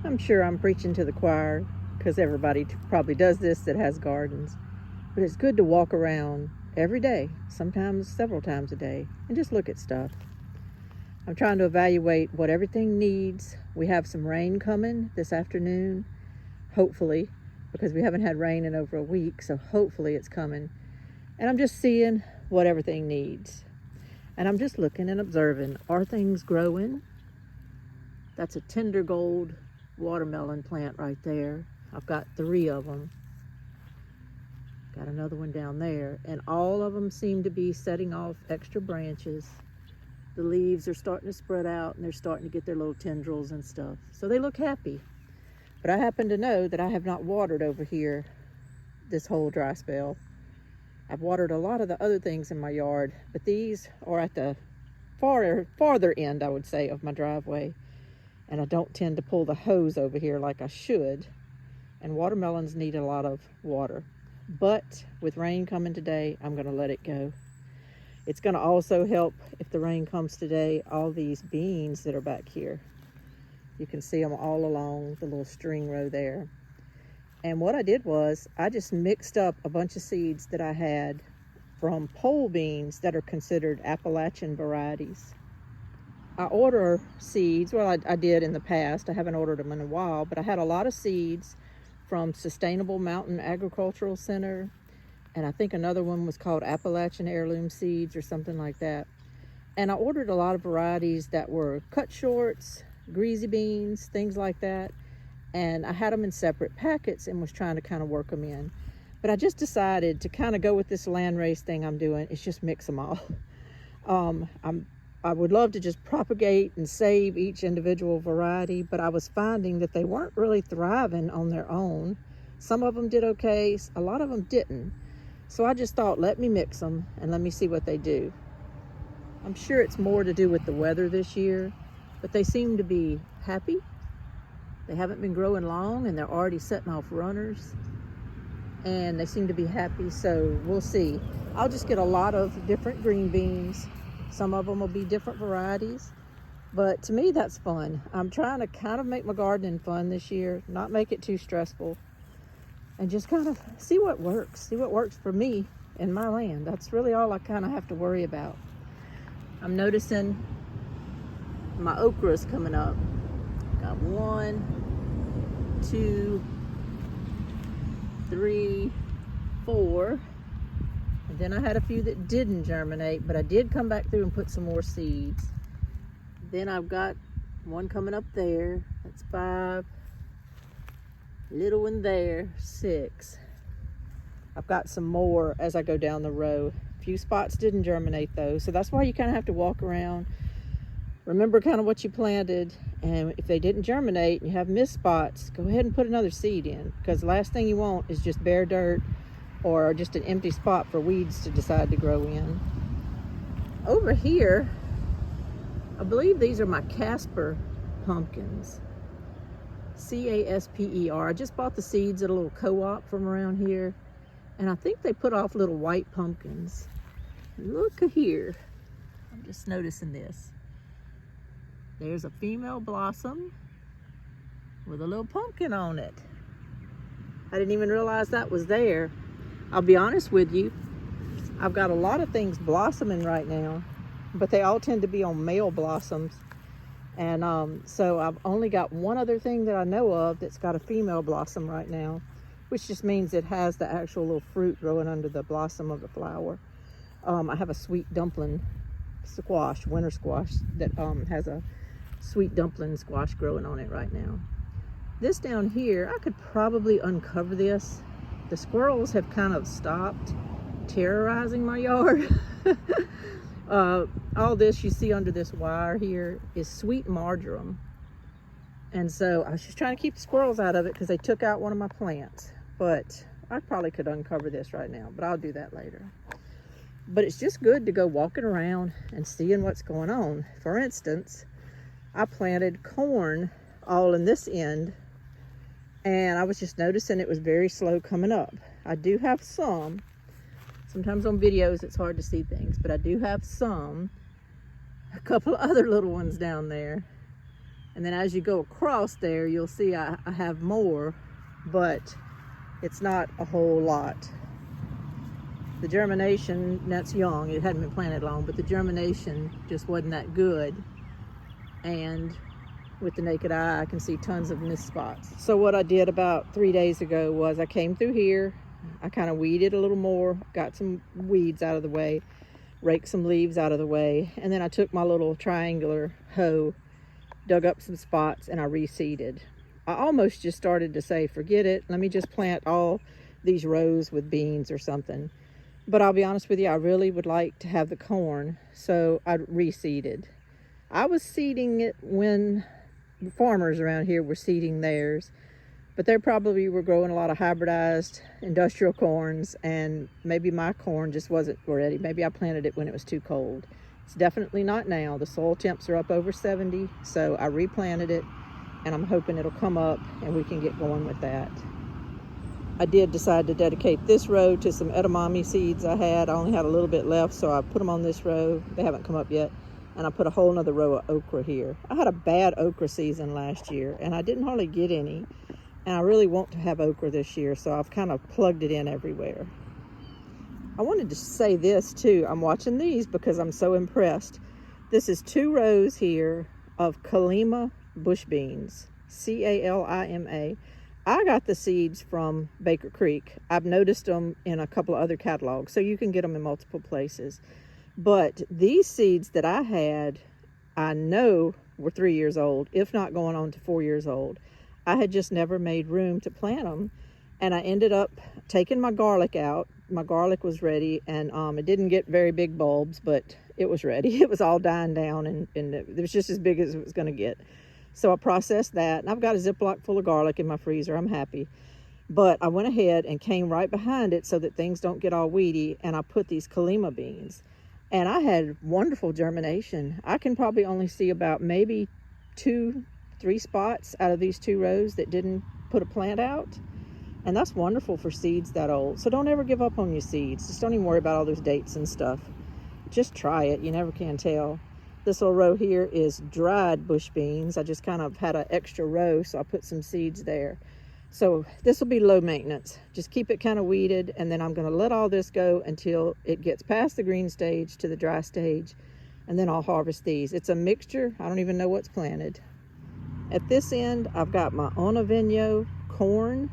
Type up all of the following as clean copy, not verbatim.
I'm sure I'm preaching to the choir because everybody probably does this that has gardens. But it's good to walk around every day, sometimes several times a day, and just look at stuff. I'm trying to evaluate what everything needs. We have some rain coming this afternoon, hopefully, because we haven't had rain in over a week, so hopefully it's coming. And I'm just seeing what everything needs. And I'm just looking and observing. Are things growing? That's a tender gold watermelon plant right there. I've got 3 of them. Got another one down there. And all of them seem to be setting off extra branches. The leaves are starting to spread out and they're starting to get their little tendrils and stuff. So they look happy. But I happen to know that I have not watered over here this whole dry spell. I've watered a lot of the other things in my yard, but these are at the farther end, I would say, of my driveway. And I don't tend to pull the hose over here like I should. And watermelons need a lot of water. But with rain coming today, I'm going to let it go. It's going to also help, if the rain comes today, all these beans that are back here. You can see them all along the little string row there. And what I did was I just mixed up a bunch of seeds that I had from pole beans that are considered Appalachian varieties. I order seeds, well, I did in the past. I haven't ordered them in a while, but I had a lot of seeds from Sustainable Mountain Agricultural Center, and I think another one was called Appalachian Heirloom Seeds or something like that. And I ordered a lot of varieties that were cut shorts, greasy beans, things like that. And I had them in separate packets and was trying to kind of work them in. But I just decided to kind of go with this land race thing I'm doing. It's just mix them all. I would love to just propagate and save each individual variety, but I was finding that they weren't really thriving on their own. Some of them did okay, a lot of them didn't. So I just thought, let me mix them and let me see what they do. I'm sure it's more to do with the weather this year, but they seem to be happy. They haven't been growing long and they're already setting off runners. And they seem to be happy, so we'll see. I'll just get a lot of different green beans. Some of them will be different varieties, but to me that's fun. I'm trying to kind of make my gardening fun this year, not make it too stressful, and just kind of see what works for me in my land. That's really all I kind of have to worry about. I'm noticing my okra's coming up. Got 1, 2, 3, 4. And then I had a few that didn't germinate, but I did come back through and put some more seeds. Then I've got one coming up there. That's 5. Little one there, 6. I've got some more as I go down the row. A few spots didn't germinate though, so that's why you kind of have to walk around. Remember kind of what you planted, and if they didn't germinate and you have missed spots, go ahead and put another seed in, because the last thing you want is just bare dirt or just an empty spot for weeds to decide to grow in. Over here, I believe these are my Casper pumpkins. C-A-S-P-E-R. I just bought the seeds at a little co-op from around here, and I think they put off little white pumpkins. Look here. I'm just noticing this. There's a female blossom with a little pumpkin on it. I didn't even realize that was there. I'll be honest with you, I've got a lot of things blossoming right now, but they all tend to be on male blossoms. And so I've only got one other thing that I know of that's got a female blossom right now, which just means it has the actual little fruit growing under the blossom of the flower. I have a sweet dumpling squash, winter squash, that has a sweet dumpling squash growing on it right now. This down here, I could probably uncover this. The squirrels have kind of stopped terrorizing my yard. All this you see under this wire here is sweet marjoram. And so I was just trying to keep the squirrels out of it because they took out one of my plants. But I probably could uncover this right now, but I'll do that later. But it's just good to go walking around and seeing what's going on. For instance, I planted corn all in this end, and I was just noticing it was very slow coming up. I do have some. Sometimes on videos it's hard to see things, but I do have some. A couple of other little ones down there. And then as you go across there, you'll see I have more, but it's not a whole lot. The germination, that's young, it hadn't been planted long, but the germination just wasn't that good. And with the naked eye, I can see tons of missed spots. So what I did about 3 days ago was I came through here, I kind of weeded a little more, got some weeds out of the way, raked some leaves out of the way, and then I took my little triangular hoe, dug up some spots, and I reseeded. I almost just started to say, forget it, let me just plant all these rows with beans or something. But I'll be honest with you, I really would like to have the corn, so I reseeded. I was seeding it when the farmers around here were seeding theirs, but they probably were growing a lot of hybridized industrial corns, and maybe my corn just wasn't ready. Maybe I planted it when it was too cold. It's definitely not now. The soil temps are up over 70, so I replanted it, and I'm hoping it'll come up and we can get going with that. I did decide to dedicate this row to some edamame seeds I had. I only had a little bit left, so I put them on this row. They haven't come up yet. And I put a whole nother row of okra here. I had a bad okra season last year, and I didn't hardly get any. And I really want to have okra this year, so I've kind of plugged it in everywhere. I wanted to say this too. I'm watching these because I'm so impressed. This is 2 rows here of Kalima bush beans, C-A-L-I-M-A. I got the seeds from Baker Creek. I've noticed them in a couple of other catalogs, so you can get them in multiple places. But these seeds that I had, I know were 3 years old, if not going on to 4 years old. I had just never made room to plant them, and I ended up taking my garlic out. My garlic was ready, and it didn't get very big bulbs, but it was ready. It was all dying down, and it was just as big as it was going to get. So I processed that, and I've got a Ziploc full of garlic in my freezer. I'm happy. But I went ahead and came right behind it so that things don't get all weedy, and I put these Kalima beans. And I had wonderful germination. I can probably only see about maybe 2-3 spots out of these 2 rows that didn't put a plant out. And that's wonderful for seeds that old. So don't ever give up on your seeds. Just don't even worry about all those dates and stuff. Just try it. You never can tell. This little row here is dried bush beans. I just kind of had an extra row, so I put some seeds there. So this will be low maintenance. Just keep it kind of weeded, and then I'm going to let all this go until it gets past the green stage to the dry stage, and then I'll harvest these. It's a mixture. I don't even know what's planted. At this end, I've got my Onavino corn.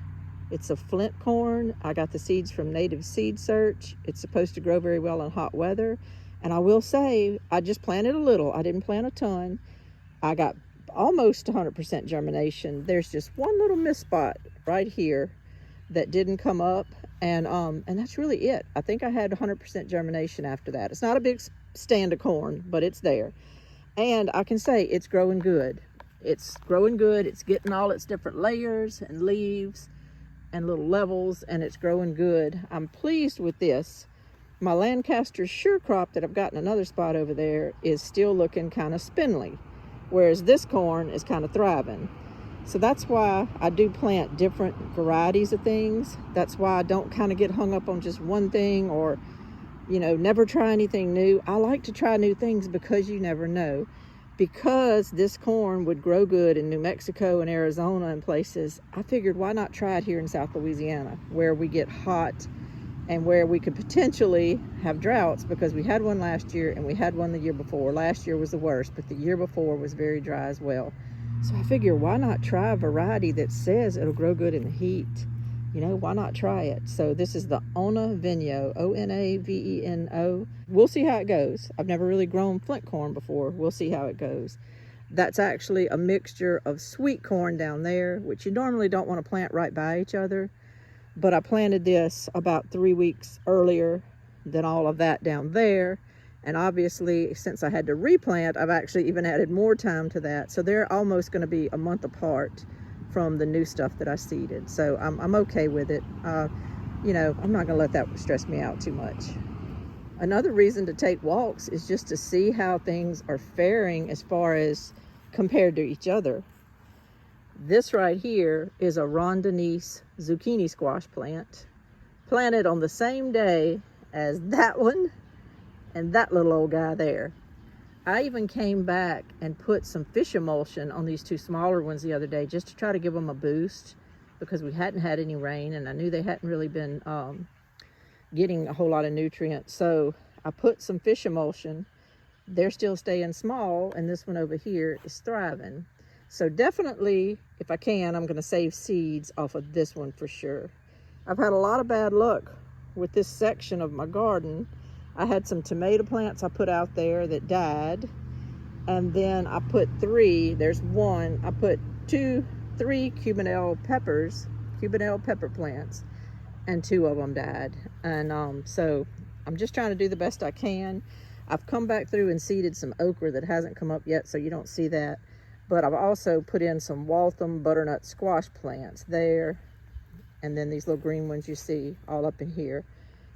It's a flint corn. I got the seeds from Native Seed Search. It's supposed to grow very well in hot weather. And I will say, I just planted a little. I didn't plant a ton. I got almost 100% germination. There's just one little miss spot right here that didn't come up, and that's really it. I think I had 100% germination after that. It's not a big stand of corn, but it's there. And I can say it's growing good. It's growing good. It's getting all its different layers and leaves and little levels, and it's growing good. I'm pleased with this. My Lancaster Sure Crop that I've got in another spot over there is still looking kind of spindly, whereas this corn is kind of thriving. So that's why I do plant different varieties of things. That's why I don't kind of get hung up on just one thing, or, you know, never try anything new. I like to try new things because you never know. Because this corn would grow good in New Mexico and Arizona and places, I figured why not try it here in South Louisiana, where we get hot and where we could potentially have droughts, because we had one last year and we had one the year before. Last year was the worst, but the year before was very dry as well. So I figure why not try a variety that says it'll grow good in the heat? You know, why not try it? So this is the Onavino, O-N-A-V-E-N-O. We'll see how it goes. I've never really grown flint corn before. We'll see how it goes. That's actually a mixture of sweet corn down there, which you normally don't want to plant right by each other. But I planted this about 3 weeks earlier than all of that down there. And obviously, since I had to replant, I've actually even added more time to that. So they're almost going to be a month apart from the new stuff that I seeded. So I'm okay with it. You know, I'm not going to let that stress me out too much. Another reason to take walks is just to see how things are faring as far as compared to each other. This right here is a Rondanese zucchini squash plant, planted on the same day as that one and that little old guy there. I even came back and put some fish emulsion on these two smaller ones the other day just to try to give them a boost, because we hadn't had any rain and I knew they hadn't really been getting a whole lot of nutrients. So I put some fish emulsion. They're still staying small, and this one over here is thriving. So definitely, if I can, I'm gonna save seeds off of this one for sure. I've had a lot of bad luck with this section of my garden. I had some tomato plants I put out there that died, and then I put three, there's one, I put three Cubanelle pepper plants, and two of them died. And so I'm just trying to do the best I can. I've come back through and seeded some okra that hasn't come up yet, so you don't see that. But I've also put in some Waltham butternut squash plants there, and then these little green ones you see all up in here.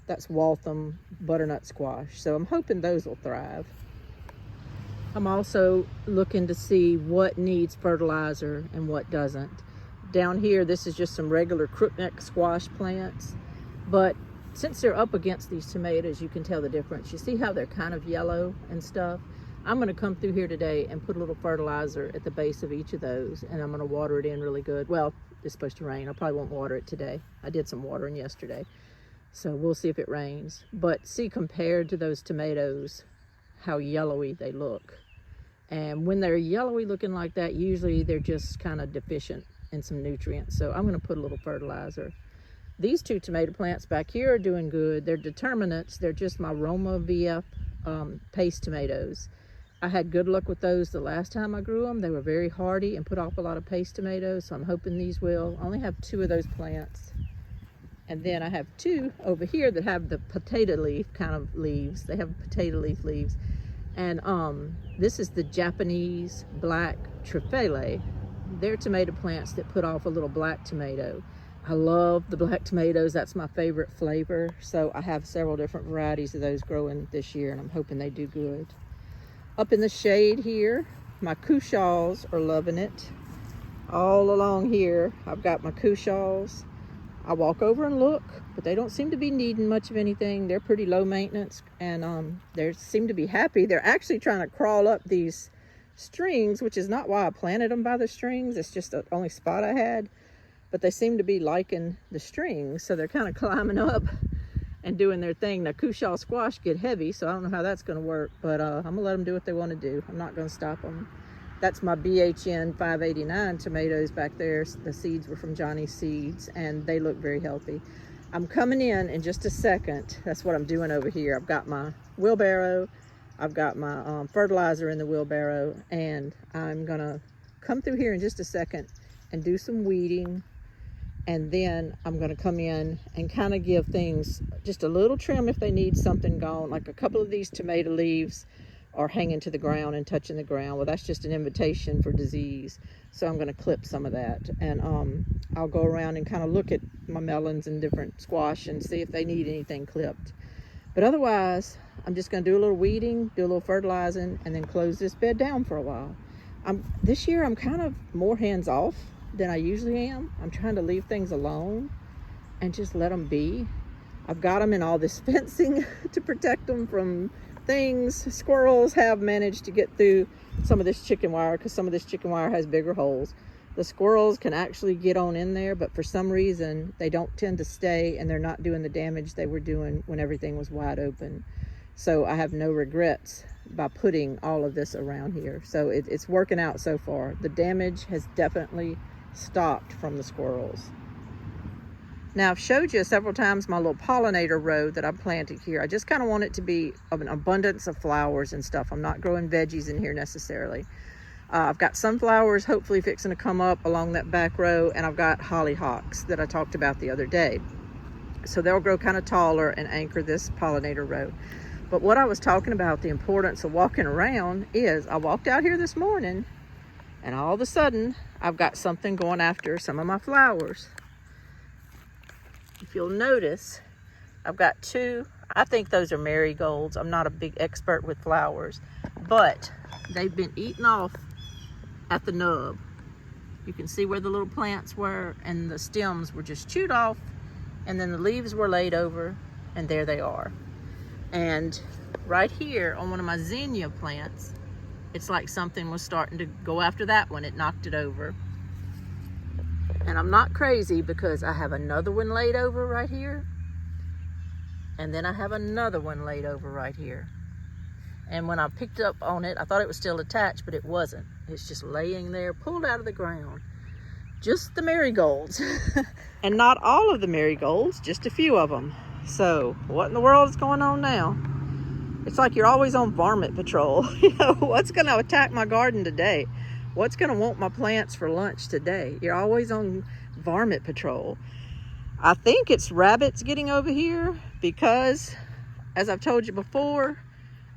That's Waltham butternut squash. So I'm hoping those will thrive. I'm also looking to see what needs fertilizer and what doesn't. Down here, this is just some regular crookneck squash plants. But since they're up against these tomatoes, you can tell the difference. You see how they're kind of yellow and stuff? I'm gonna come through here today and put a little fertilizer at the base of each of those, and I'm gonna water it in really good. Well, it's supposed to rain. I probably won't water it today. I did some watering yesterday. So we'll see if it rains. But see, compared to those tomatoes, how yellowy they look. And when they're yellowy looking like that, usually they're just kind of deficient in some nutrients. So I'm gonna put a little fertilizer. These two tomato plants back here are doing good. They're determinants. They're just my Roma VF paste tomatoes. I had good luck with those the last time I grew them. They were very hardy and put off a lot of paste tomatoes, so I'm hoping these will. I only have two of those plants. And then I have two over here that have the potato leaf kind of leaves. They have potato leaf leaves. And this is the Japanese black trifele. They're tomato plants that put off a little black tomato. I love the black tomatoes. That's my favorite flavor. So I have several different varieties of those growing this year, and I'm hoping they do good. Up in the shade here, my cushaws are loving it. All along here, I've got my cushaws. I walk over and look, but they don't seem to be needing much of anything. They're pretty low maintenance, and they seem to be happy. They're actually trying to crawl up these strings, which is not why I planted them by the strings. It's just the only spot I had. But they seem to be liking the strings, so they're kind of climbing up and doing their thing. Now, cushaw squash get heavy, so I don't know how that's going to work, but I'm going to let them do what they want to do. I'm not going to stop them. That's my BHN 589 tomatoes back there. The seeds were from Johnny's Seeds, and they look very healthy. I'm coming in just a second. That's what I'm doing over here. I've got my wheelbarrow. I've got my fertilizer in the wheelbarrow, and I'm going to come through here in just a second and do some weeding. And then I'm going to come in and kind of give things just a little trim if they need something gone. Like a couple of these tomato leaves are hanging to the ground and touching the ground. Well, that's just an invitation for disease. So I'm going to clip some of that. And I'll go around and kind of look at my melons and different squash and see if they need anything clipped. But otherwise, I'm just going to do a little weeding, do a little fertilizing, and then close this bed down for a while. This year, I'm kind of more hands-off than I usually am. I'm trying to leave things alone and just let them be. I've got them in all this fencing to protect them from things. Squirrels have managed to get through some of this chicken wire because some of this chicken wire has bigger holes. The squirrels can actually get on in there, but for some reason they don't tend to stay, and they're not doing the damage they were doing when everything was wide open. So I have no regrets by putting all of this around here. So it's working out so far. The damage has definitely stopped from the squirrels. Now, I've showed you several times my little pollinator row that I planted here. I just kind of want it to be of an abundance of flowers and stuff. I'm not growing veggies in here necessarily. I've got sunflowers hopefully fixing to come up along that back row, and I've got hollyhocks that I talked about the other day. So they'll grow kind of taller and anchor this pollinator row. But what I was talking about, the importance of walking around, is I walked out here this morning, and all of a sudden, I've got something going after some of my flowers. If you'll notice, I've got two, I think those are marigolds. I'm not a big expert with flowers, but they've been eaten off at the nub. You can see where the little plants were, and the stems were just chewed off, and then the leaves were laid over, and there they are. And right here on one of my zinnia plants, it's like something was starting to go after that one. It knocked it over. And I'm not crazy because I have another one laid over right here. And then I have another one laid over right here. And when I picked up on it, I thought it was still attached, but it wasn't. It's just laying there, pulled out of the ground. Just the marigolds. And not all of the marigolds, just a few of them. So what in the world is going on now? It's like you're always on varmint patrol. You know, what's going to attack my garden today? What's going to want my plants for lunch today? You're always on varmint patrol. I think it's rabbits getting over here because, as I've told you before,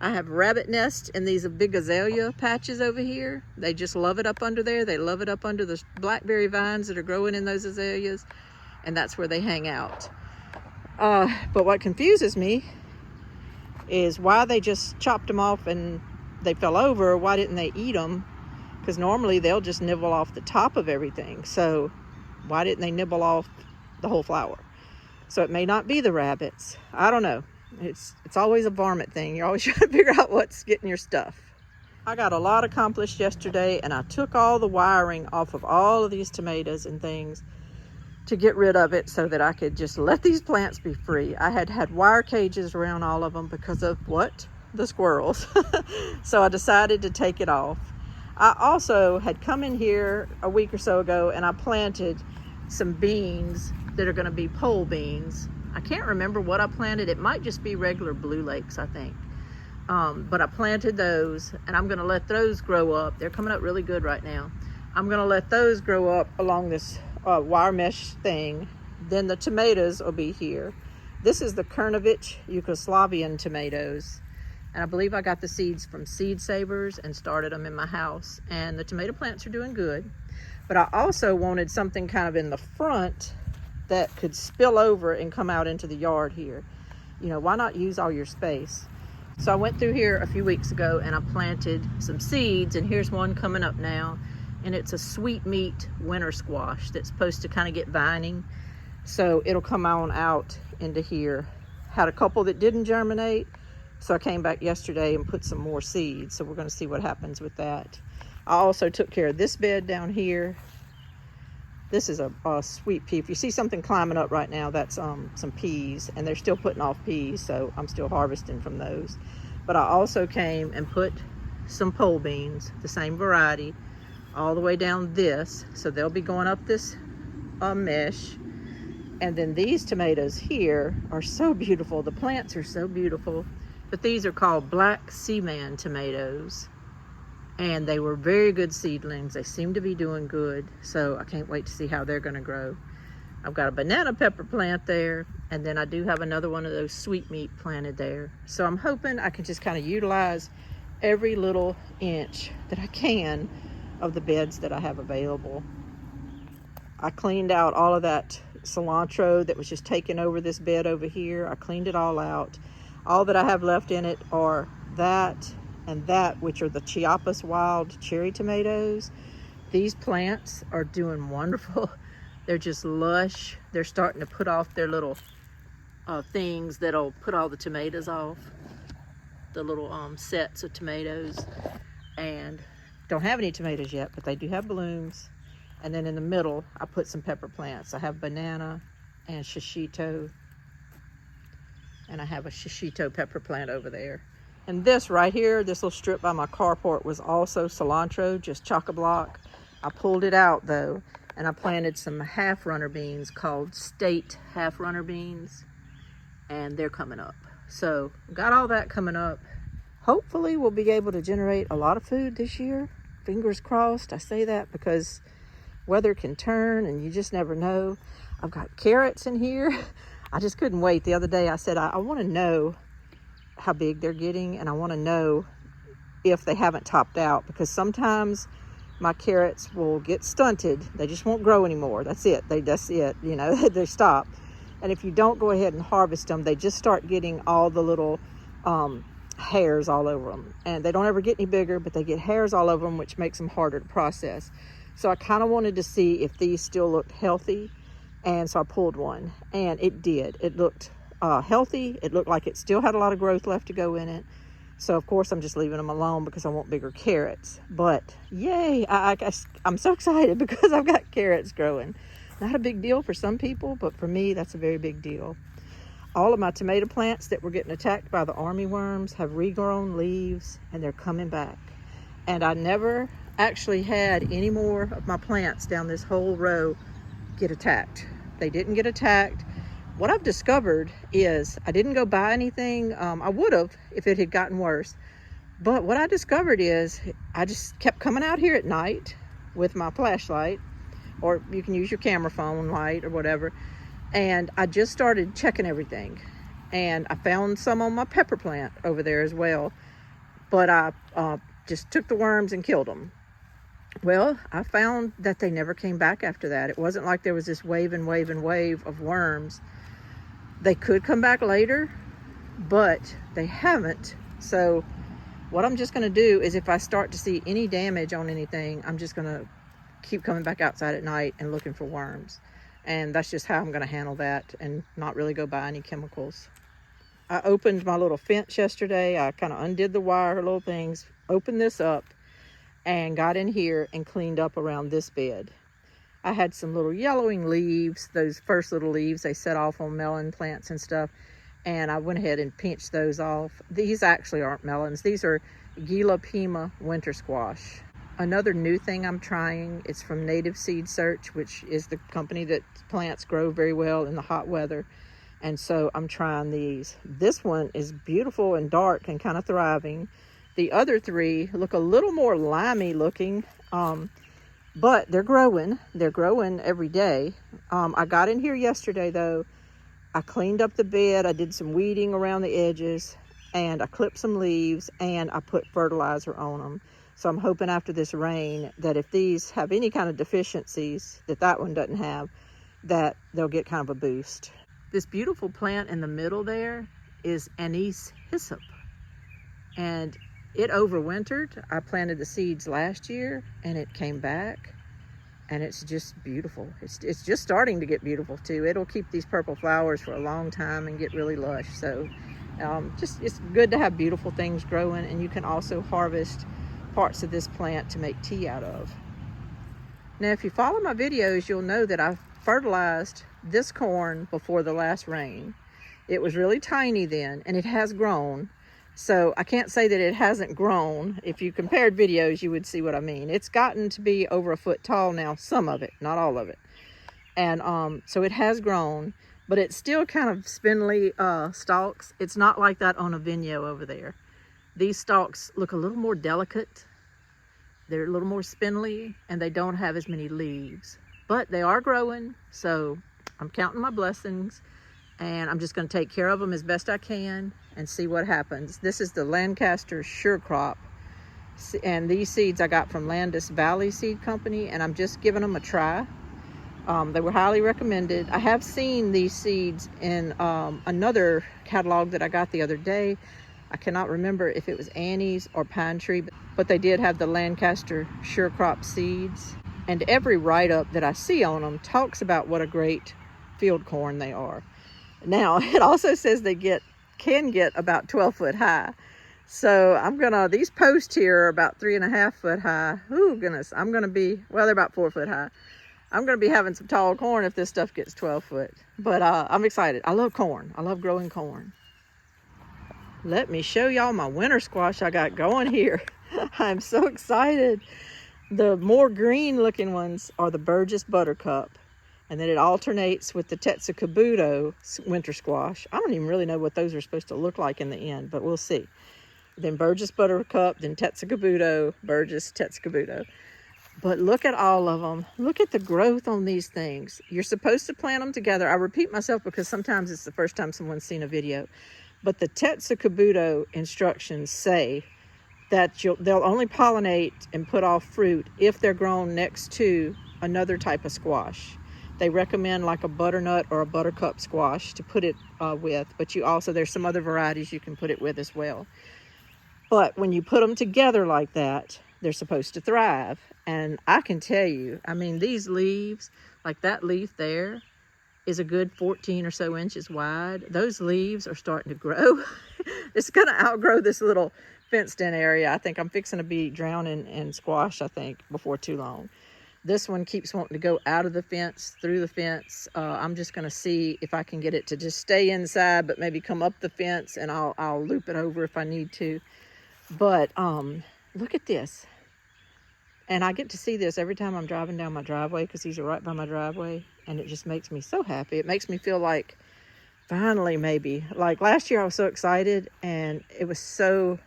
I have rabbit nests in these big azalea patches over here. They just love it up under there. They love it up under the blackberry vines that are growing in those azaleas, and that's where they hang out. But what confuses me is why they just chopped them off and they fell over. Why didn't they eat them? Because normally they'll just nibble off the top of everything. So why didn't they nibble off the whole flower? So it may not be the rabbits. I don't know. It's always a varmint thing. You're always trying to figure out what's getting your stuff. I got a lot accomplished yesterday, and I took all the wiring off of all of these tomatoes and things to get rid of it so that I could just let these plants be free. I had wire cages around all of them because of what? The squirrels. So I decided to take it off. I also had come in here a week or so ago and I planted some beans that are going to be pole beans. I can't remember what I planted. It might just be regular Blue Lakes, I think. But I planted those, and I'm going to let those grow up. They're coming up really good right now. I'm going to let those grow up along this wire mesh thing. Then the tomatoes will be here. This is the Kurnovich Yugoslavian tomatoes. And I believe I got the seeds from Seed Savers and started them in my house. And the tomato plants are doing good. But I also wanted something kind of in the front that could spill over and come out into the yard here. You know, why not use all your space? So I went through here a few weeks ago and I planted some seeds, and here's one coming up now. And it's a sweet meat winter squash that's supposed to kind of get vining. So it'll come on out into here. Had a couple that didn't germinate. So I came back yesterday and put some more seeds. So we're going to see what happens with that. I also took care of this bed down here. This is a sweet pea. If you see something climbing up right now, that's some peas, and they're still putting off peas, so I'm still harvesting from those. But I also came and put some pole beans, the same variety, all the way down this. So they'll be going up this mesh. And then these tomatoes here are so beautiful. The plants are so beautiful. But these are called Black Seaman tomatoes. And they were very good seedlings. They seem to be doing good. So I can't wait to see how they're going to grow. I've got a banana pepper plant there. And then I do have another one of those sweet meat planted there. So I'm hoping I can just kind of utilize every little inch that I can of the beds that I have available. I cleaned out all of that cilantro that was just taking over this bed over here. I cleaned it all out. All that I have left in it are that and that, which are the Chiapas wild cherry tomatoes. These plants are doing wonderful. They're just lush. They're starting to put off their little things that'll put all the tomatoes off. The little sets of tomatoes. And don't have any tomatoes yet, but they do have blooms. And then in the middle, I put some pepper plants. I have banana and shishito. And I have a shishito pepper plant over there. And this right here, this little strip by my carport was also cilantro, just chock-a-block. I pulled it out though, and I planted some half-runner beans called State half-runner beans. And they're coming up. So got all that coming up. Hopefully we'll be able to generate a lot of food this year. Fingers crossed. I say that because weather can turn and you just never know. I've got carrots in here. I just couldn't wait. The other day I said, I want to know how big they're getting, and I want to know if they haven't topped out, because sometimes my carrots will get stunted. They just won't grow anymore. That's it. That's it. You know, they stop. And if you don't go ahead and harvest them, they just start getting all the little hairs all over them. And they don't ever get any bigger, but they get hairs all over them, which makes them harder to process. So I kind of wanted to see if these still looked healthy. And so I pulled one, and it did. It looked healthy. It looked like it still had a lot of growth left to go in it. So of course I'm just leaving them alone because I want bigger carrots. But yay, I'm so excited because I've got carrots growing. Not a big deal for some people, but for me that's a very big deal. All of my tomato plants that were getting attacked by the army worms have regrown leaves, and they're coming back. And I never actually had any more of my plants down this whole row get attacked. They didn't get attacked. What I've discovered is I didn't go buy anything. I would have if it had gotten worse. But what I discovered is I just kept coming out here at night with my flashlight, or you can use your camera phone light or whatever. And I just started checking everything. And I found some on my pepper plant over there as well. But I just took the worms and killed them. Well, I found that they never came back after that. It wasn't like there was this wave and wave and wave of worms. They could come back later, but they haven't. So what I'm just going to do is if I start to see any damage on anything, I'm just going to keep coming back outside at night and looking for worms. And that's just how I'm going to handle that and not really go buy any chemicals. I opened my little fence yesterday. I kind of undid the wire, little things, opened this up, and got in here and cleaned up around this bed. I had some little yellowing leaves, those first little leaves they set off on melon plants and stuff, and I went ahead and pinched those off. These actually aren't melons. These are Gila Pima winter squash. Another new thing I'm trying, it's from Native Seed Search, which is the company that plants grow very well in the hot weather. And so I'm trying these. This one is beautiful and dark and kind of thriving. The other three look a little more limey looking, but they're growing. They're growing every day. I got in here yesterday though. I cleaned up the bed. I did some weeding around the edges, and I clipped some leaves, and I put fertilizer on them. So I'm hoping after this rain that if these have any kind of deficiencies that one doesn't have, that they'll get kind of a boost. This beautiful plant in the middle there is anise hyssop, and it overwintered. I planted the seeds last year and it came back, and it's just beautiful. It's just starting to get beautiful too. It'll keep these purple flowers for a long time and get really lush. So it's good to have beautiful things growing, and you can also harvest parts of this plant to make tea out of. Now, if you follow my videos, you'll know that I fertilized this corn before the last rain. It was really tiny then, and it has grown. So I can't say that it hasn't grown. If you compared videos, you would see what I mean. It's gotten to be over a foot tall now, some of it, not all of it. And so it has grown, but it's still kind of spindly stalks. It's not like that on a vineyard over there. These stalks look a little more delicate. They're a little more spindly, and they don't have as many leaves. But they are growing, so I'm counting my blessings, and I'm just going to take care of them as best I can and see what happens. This is the Lancaster Sure Crop, and these seeds I got from Landis Valley Seed Company, and I'm just giving them a try. They were highly recommended. I have seen these seeds in another catalog that I got the other day. I cannot remember if it was Annie's or Pine Tree, but they did have the Lancaster Sure Crop seeds. And every write-up that I see on them talks about what a great field corn they are. Now, it also says they can get about 12 foot high. So these posts here are about 3.5 foot high. Oh goodness, they're about 4 foot high. I'm gonna be having some tall corn if this stuff gets 12 foot. But I'm excited. I love corn. I love growing corn. Let me show y'all my winter squash I got going here. I'm so excited. The more green looking ones are the Burgess Buttercup, and then it alternates with the Tetsukabuto winter squash. I don't even really know what those are supposed to look like in the end, but we'll see. Then Burgess Buttercup, then Tetsukabuto, Burgess, Tetsukabuto. But look at all of them. Look at the growth on these things. You're supposed to plant them together. I repeat myself because sometimes it's the first time someone's seen a video. But the Tetsukabuto instructions say that they'll only pollinate and put off fruit if they're grown next to another type of squash. They recommend like a butternut or a buttercup squash to put it with, but there's some other varieties you can put it with as well. But when you put them together like that, they're supposed to thrive. And I can tell you, I mean, these leaves, like that leaf there, is a good 14 or so inches wide. Those leaves are starting to grow. It's gonna outgrow this little fenced in area. I think I'm fixing to be drowning in squash, I think, before too long. This one keeps wanting to go out of the fence, through the fence. I'm just gonna see if I can get it to just stay inside, but maybe come up the fence, and I'll loop it over if I need to. But look at this. And I get to see this every time I'm driving down my driveway, because these are right by my driveway, and it just makes me so happy. It makes me feel like finally, maybe, like last year I was so excited and it was so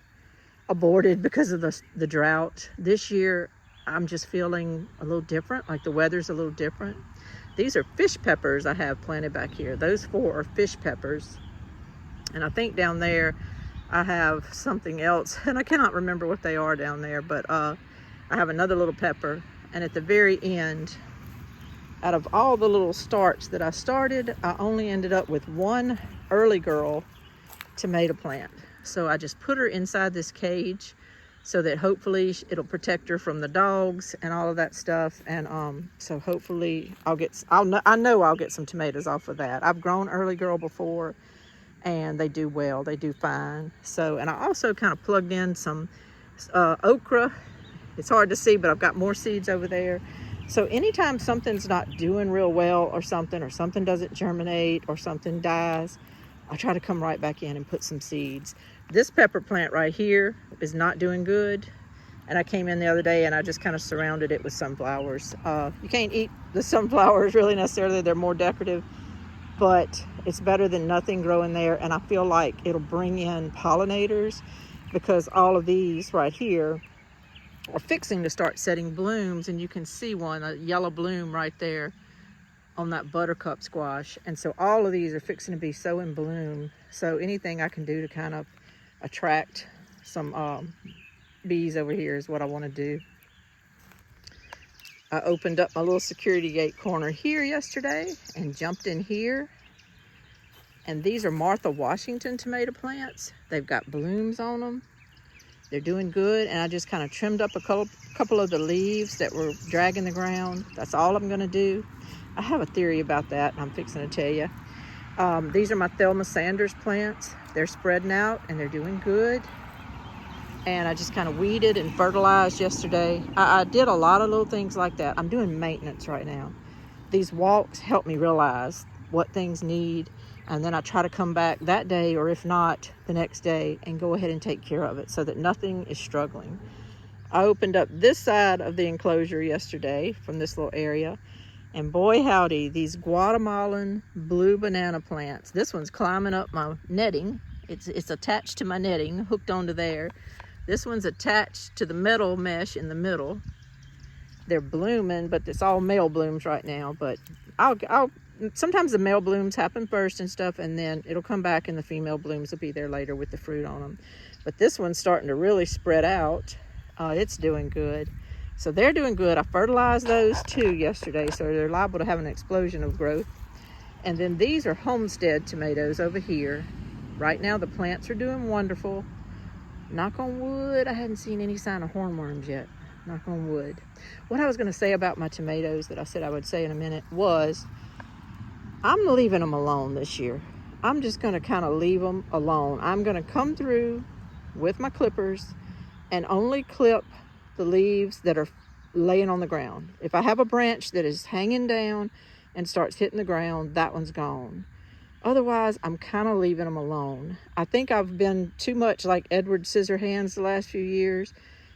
aborted because of the drought. This year I'm just feeling a little different, like the weather's a little different. These are fish peppers I have planted back here. Those 4 are fish peppers. And I think down there I have something else, and I cannot remember what they are down there, but I have another little pepper. And at the very end, out of all the little starts that I started, I only ended up with one early girl tomato plant. So I just put her inside this cage so that hopefully it'll protect her from the dogs and all of that stuff. And so hopefully I know I'll get some tomatoes off of that. I've grown early girl before, and they do well, they do fine. So, and I also kind of plugged in some okra. It's hard to see, but I've got more seeds over there. So anytime something's not doing real well, or something doesn't germinate, or something dies, I try to come right back in and put some seeds. This pepper plant right here is not doing good. And I came in the other day and I just kind of surrounded it with sunflowers. You can't eat the sunflowers really necessarily. They're more decorative, but it's better than nothing growing there. And I feel like it'll bring in pollinators, because all of these right here are fixing to start setting blooms. And you can see one, a yellow bloom right there on that buttercup squash. And so all of these are fixing to be so in bloom. So anything I can do to kind of attract some bees over here is what I want to do. I opened up my little security gate corner here yesterday and jumped in here. And these are Martha Washington tomato plants. They've got blooms on them. They're doing good. And I just kind of trimmed up a couple of the leaves that were dragging the ground. That's all I'm going to do. I have a theory about that, and I'm fixing to tell you. These are my Thelma Sanders plants. They're spreading out and they're doing good. And I just kind of weeded and fertilized yesterday. I did a lot of little things like that. I'm doing maintenance right now. These walks help me realize what things need, and then I try to come back that day, or if not, the next day, and go ahead and take care of it so that nothing is struggling. I opened up this side of the enclosure yesterday from this little area, and boy howdy, these Guatemalan blue banana plants. This one's climbing up my netting. It's attached to my netting, hooked onto there. This one's attached to the metal mesh in the middle. They're blooming, but it's all male blooms right now. But I'll sometimes the male blooms happen first and stuff, and then it'll come back and the female blooms will be there later with the fruit on them. But this one's starting to really spread out. It's doing good. So they're doing good. I fertilized those too yesterday, so they're liable to have an explosion of growth. And then these are homestead tomatoes over here. Right now the plants are doing wonderful. Knock on wood, I hadn't seen any sign of hornworms yet. Knock on wood. What I was going to say about my tomatoes that I said I would say in a minute was, I'm leaving them alone this year. I'm just going to kind of leave them alone. I'm going to come through with my clippers and only clip the leaves that are laying on the ground. If I have a branch that is hanging down and starts hitting the ground, that one's gone. Otherwise, I'm kind of leaving them alone. I think I've been too much like Edward Scissorhands the last few years,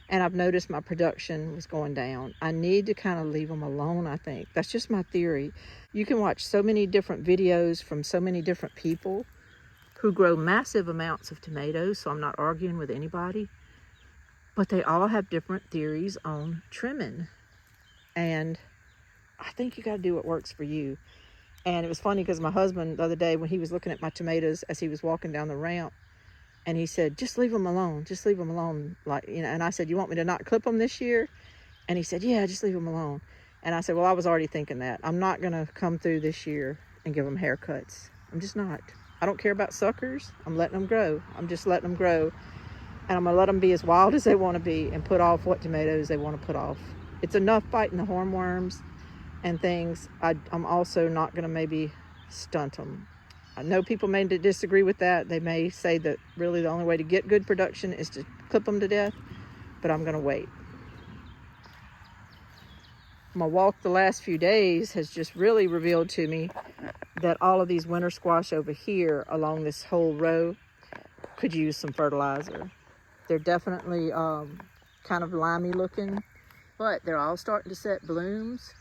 and I've noticed my production was going down. I need to kind of leave them alone, I think. That's just my theory. You can watch so many different videos from so many different people who grow massive amounts of tomatoes, so I'm not arguing with anybody. But they all have different theories on trimming. And I think you got to do what works for you. And it was funny because my husband the other day, when he was looking at my tomatoes as he was walking down the ramp, and he said, just leave them alone. Just leave them alone. Like, you know, and I said, you want me to not clip them this year? And he said, yeah, just leave them alone. And I said, well, I was already thinking that. I'm not going to come through this year and give them haircuts. I'm just not. I don't care about suckers. I'm letting them grow. I'm just letting them grow. And I'm going to let them be as wild as they want to be and put off what tomatoes they want to put off. It's enough fighting the hornworms and things. I'm also not going to maybe stunt them. I know people may disagree with that. They may say that really the only way to get good production is to clip them to death, but I'm gonna wait. My walk the last few days has just really revealed to me that all of these winter squash over here along this whole row could use some fertilizer. They're definitely kind of limey looking, but they're all starting to set blooms.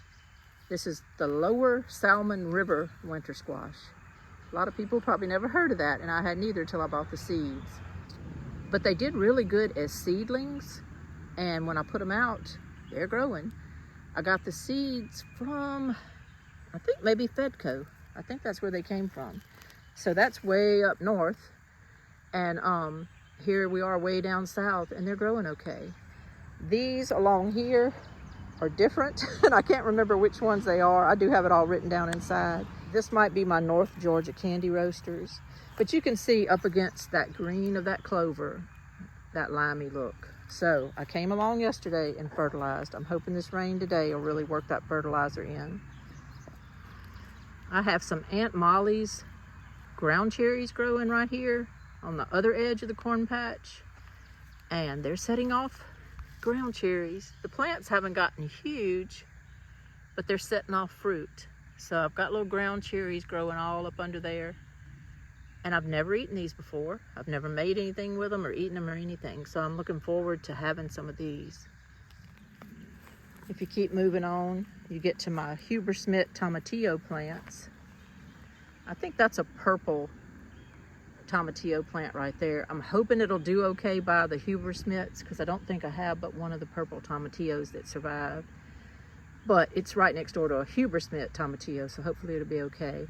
This is the Lower Salmon River winter squash. A lot of people probably never heard of that, and I hadn't either till I bought the seeds. But they did really good as seedlings, and when I put them out, they're growing. I got the seeds from, I think maybe Fedco. I think that's where they came from. So that's way up north, and here we are way down south, and they're growing okay. These along here are different, and I can't remember which ones they are. I do have it all written down inside. This might be my North Georgia Candy Roasters, but you can see up against that green of that clover, that limey look. So I came along yesterday and fertilized. I'm hoping this rain today will really work that fertilizer in. I have some Aunt Molly's ground cherries growing right here on the other edge of the corn patch, and they're setting off ground cherries. The plants haven't gotten huge, but they're setting off fruit. So I've got little ground cherries growing all up under there. And I've never eaten these before. I've never made anything with them or eaten them or anything. So I'm looking forward to having some of these. If you keep moving on, you get to my Huber Smith tomatillo plants. I think that's a purple tomatillo plant right there. I'm hoping it'll do okay by the Huber Smiths, because I don't think I have but one of the purple tomatillos that survived. But it's right next door to a Huber Smith tomatillo, so hopefully it'll be okay.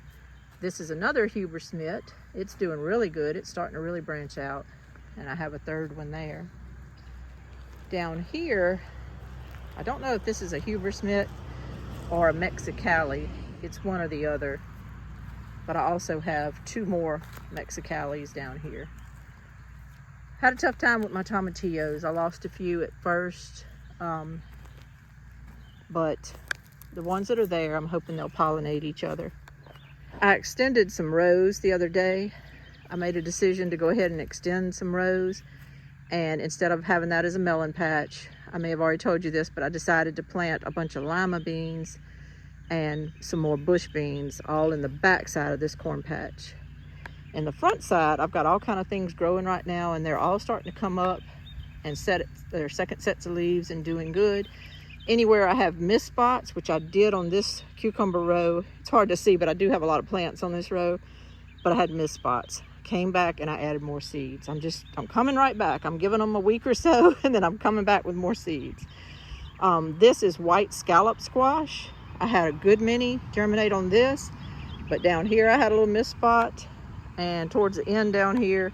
This is another Huber Smith. It's doing really good. It's starting to really branch out, and I have a third one there. Down here, I don't know if this is a Huber Smith or a Mexicali. It's one or the other. But I also have two more Mexicalis down here. Had a tough time with my tomatillos. I lost a few at first, but the ones that are there, I'm hoping they'll pollinate each other. I extended some rows the other day. I made a decision to go ahead and extend some rows, and instead of having that as a melon patch, I may have already told you this, but I decided to plant a bunch of lima beans and some more bush beans all in the back side of this corn patch. In the front side, I've got all kind of things growing right now, and they're all starting to come up and set their second sets of leaves and doing good. Anywhere I have mist spots, which I did on this cucumber row, it's hard to see, but I do have a lot of plants on this row, but I had mist spots. Came back and I added more seeds. I'm coming right back. I'm giving them a week or so, and then I'm coming back with more seeds. This is white scallop squash. I had a good many germinate on this, but down here I had a little mist spot, and towards the end down here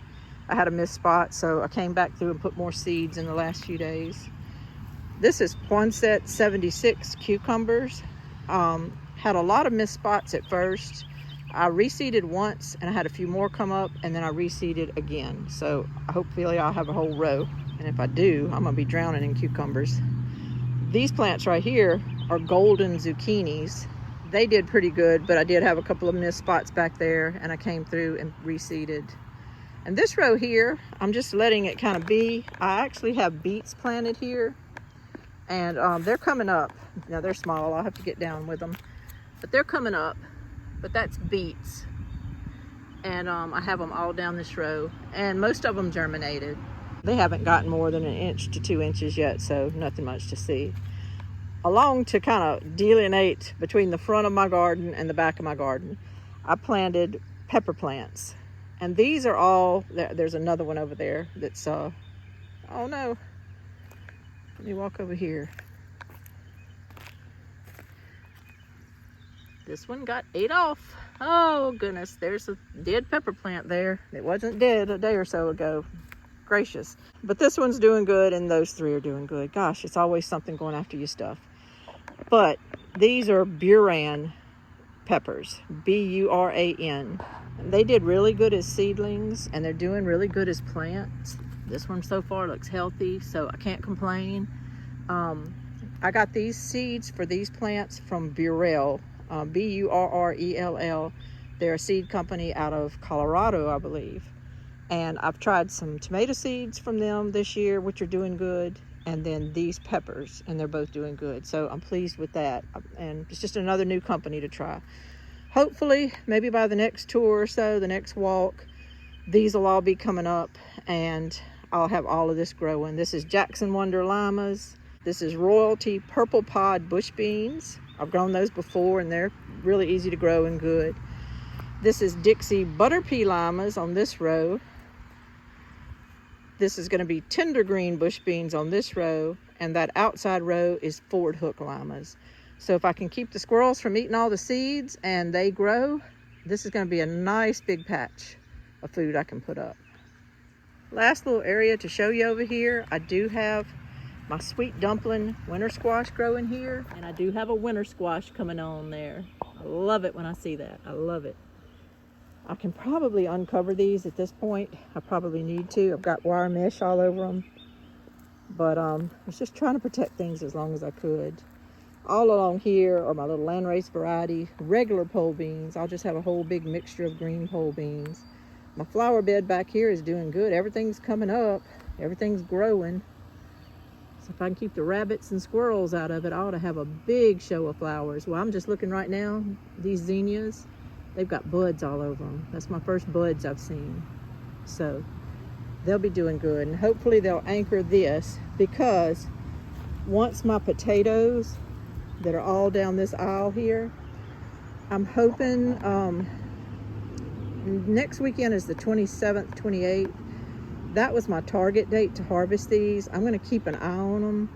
I had a mist spot, so I came back through and put more seeds in the last few days. This is Poinsett 76 cucumbers. Had a lot of mist spots at first. I reseeded once and I had a few more come up, and then I reseeded again. So hopefully I'll have a whole row. And if I do, I'm gonna be drowning in cucumbers. These plants right here are golden zucchinis. They did pretty good, but I did have a couple of mist spots back there, and I came through and reseeded. And this row here, I'm just letting it kind of be. I actually have beets planted here, and they're coming up. Now they're small, I'll have to get down with them, but they're coming up. But that's beets, and I have them all down this row, and most of them germinated. They haven't gotten more than 1 inch to 2 inches yet, so nothing much to see. Along to kind of delineate between the front of my garden and the back of my garden, I planted pepper plants, and these are all, there's another one over there that's, oh no, let me walk over here. This one got ate off. Oh goodness, there's a dead pepper plant there. It wasn't dead a day or so ago. Gracious. But this one's doing good, and those three are doing good. Gosh, it's always something going after you stuff. But these are Buran peppers, B-U-R-A-N. They did really good as seedlings, and they're doing really good as plants. This one so far looks healthy, so I can't complain. I got these seeds for these plants from Burrell. B-U-R-R-E-L-L. They're a seed company out of Colorado, I believe. And I've tried some tomato seeds from them this year, which are doing good. And then these peppers, and they're both doing good. So I'm pleased with that. And it's just another new company to try. Hopefully, maybe by the next tour or so, the next walk, these will all be coming up and I'll have all of this growing. This is Jackson Wonder Limas. This is Royalty Purple Pod Bush Beans. I've grown those before and they're really easy to grow and good. This is Dixie Butter Pea Limas on this row. This is going to be Tender Green Bush Beans on this row, and that outside row is Ford Hook Limas. So if I can keep the squirrels from eating all the seeds and they grow, this is going to be a nice big patch of food I can put up. Last little area to show you over here, I do have my sweet dumpling winter squash growing here, and I do have a winter squash coming on there. I love it when I see that. I love it. I can probably uncover these at this point. I probably need to. I've got wire mesh all over them. But I was just trying to protect things as long as I could. All along here are my little landrace variety, regular pole beans. I'll just have a whole big mixture of green pole beans. My flower bed back here is doing good. Everything's coming up. Everything's growing. So if I can keep the rabbits and squirrels out of it, I ought to have a big show of flowers. Well, I'm just looking right now, these zinnias. They've got buds all over them. That's my first buds I've seen. So they'll be doing good. And hopefully they'll anchor this, because once my potatoes that are all down this aisle here, I'm hoping next weekend is the 27th, 28th. That was my target date to harvest these. I'm going to keep an eye on them.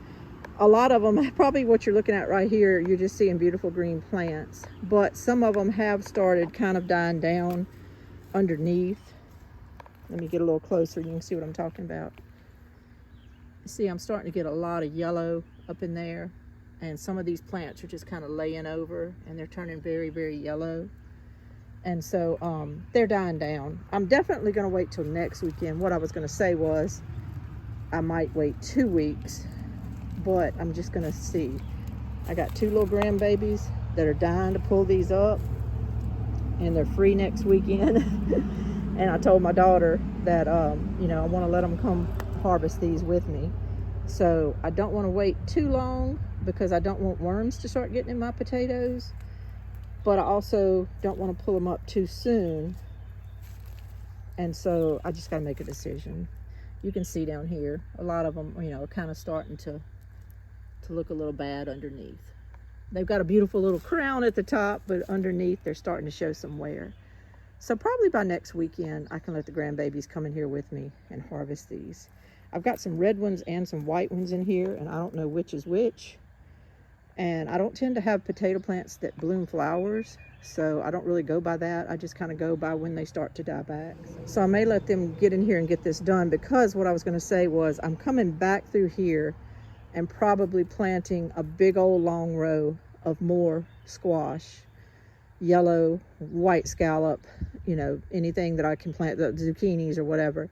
A lot of them, probably what you're looking at right here, you're just seeing beautiful green plants. But some of them have started kind of dying down underneath. Let me get a little closer and you can see what I'm talking about. See, I'm starting to get a lot of yellow up in there. And some of these plants are just kind of laying over and they're turning very, very yellow. And so they're dying down. I'm definitely going to wait till next weekend. What I was going to say was I might wait 2 weeks. But I'm just gonna see. I got 2 little grandbabies that are dying to pull these up, and they're free next weekend. And I told my daughter that you know, I want to let them come harvest these with me. So I don't want to wait too long because I don't want worms to start getting in my potatoes, but I also don't want to pull them up too soon. And so I just got to make a decision. You can see down here, a lot of them, you know, are kind of starting to look a little bad underneath. They've got a beautiful little crown at the top, but underneath they're starting to show some wear. So probably by next weekend, I can let the grandbabies come in here with me and harvest these. I've got some red ones and some white ones in here, and I don't know which is which. And I don't tend to have potato plants that bloom flowers, so I don't really go by that. I just kind of go by when they start to die back. So I may let them get in here and get this done, because what I was going to say was I'm coming back through here and probably planting a big old long row of more squash, yellow, white scallop, you know, anything that I can plant, the zucchinis or whatever.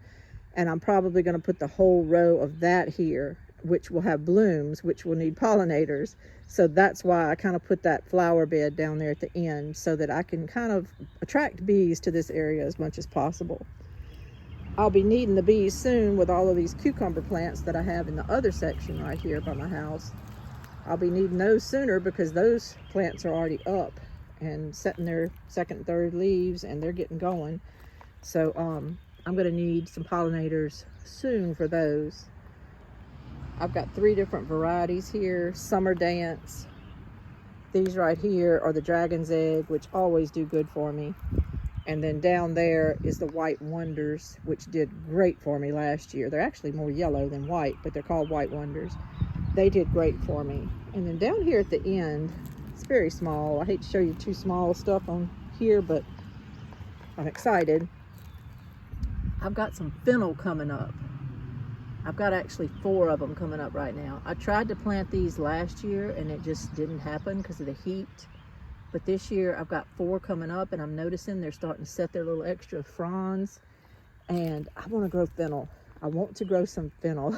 And I'm probably going to put the whole row of that here, which will have blooms, which will need pollinators. So that's why I kind of put that flower bed down there at the end, so that I can kind of attract bees to this area as much as possible. I'll be needing the bees soon with all of these cucumber plants that I have in the other section right here by my house. I'll be needing those sooner because those plants are already up and setting their second and third leaves, and they're getting going. So I'm going to need some pollinators soon for those. I've got 3 different varieties here. Summer Dance. These right here are the Dragon's Egg, which always do good for me. And then down there is the White Wonders, which did great for me last year. They're actually more yellow than white, but they're called White Wonders. They did great for me. And then down here at the end, it's very small. I hate to show you too small stuff on here, but I'm excited. I've got some fennel coming up. I've got actually 4 of them coming up right now. I tried to plant these last year and it just didn't happen because of the heat. But this year I've got 4 coming up, and I'm noticing they're starting to set their little extra fronds. And I want to grow fennel. I want to grow some fennel.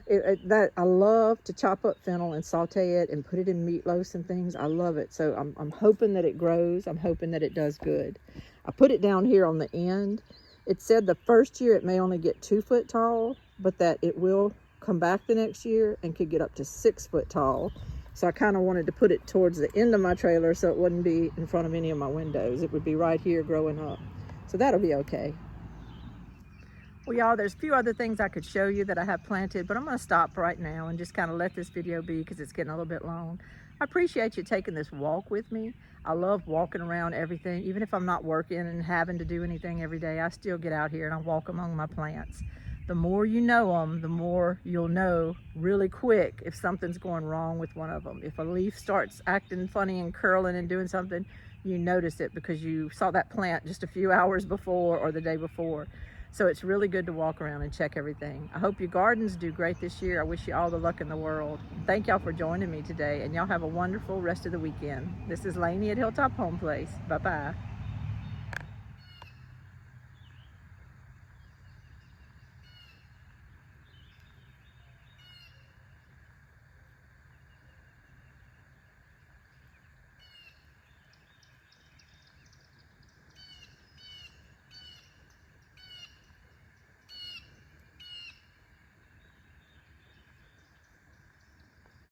That I love to chop up fennel and saute it and put it in meatloafs and things. I love it. So I'm hoping that it grows. I'm hoping that it does good. I put it down here on the end. It said the first year it may only get 2 foot tall, but that it will come back the next year and could get up to 6 foot tall. So I kind of wanted to put it towards the end of my trailer so it wouldn't be in front of any of my windows. It would be right here growing up. So that'll be okay. Well, y'all, there's a few other things I could show you that I have planted, but I'm going to stop right now and just kind of let this video be because it's getting a little bit long. I appreciate you taking this walk with me. I love walking around everything. Even if I'm not working and having to do anything every day, I still get out here and I walk among my plants. The more you know them, the more you'll know really quick if something's going wrong with one of them. If a leaf starts acting funny and curling and doing something, you notice it because you saw that plant just a few hours before or the day before. So it's really good to walk around and check everything. I hope your gardens do great this year. I wish you all the luck in the world. Thank y'all for joining me today, and y'all have a wonderful rest of the weekend. This is Lainey at Hilltop Home Place. Bye-bye.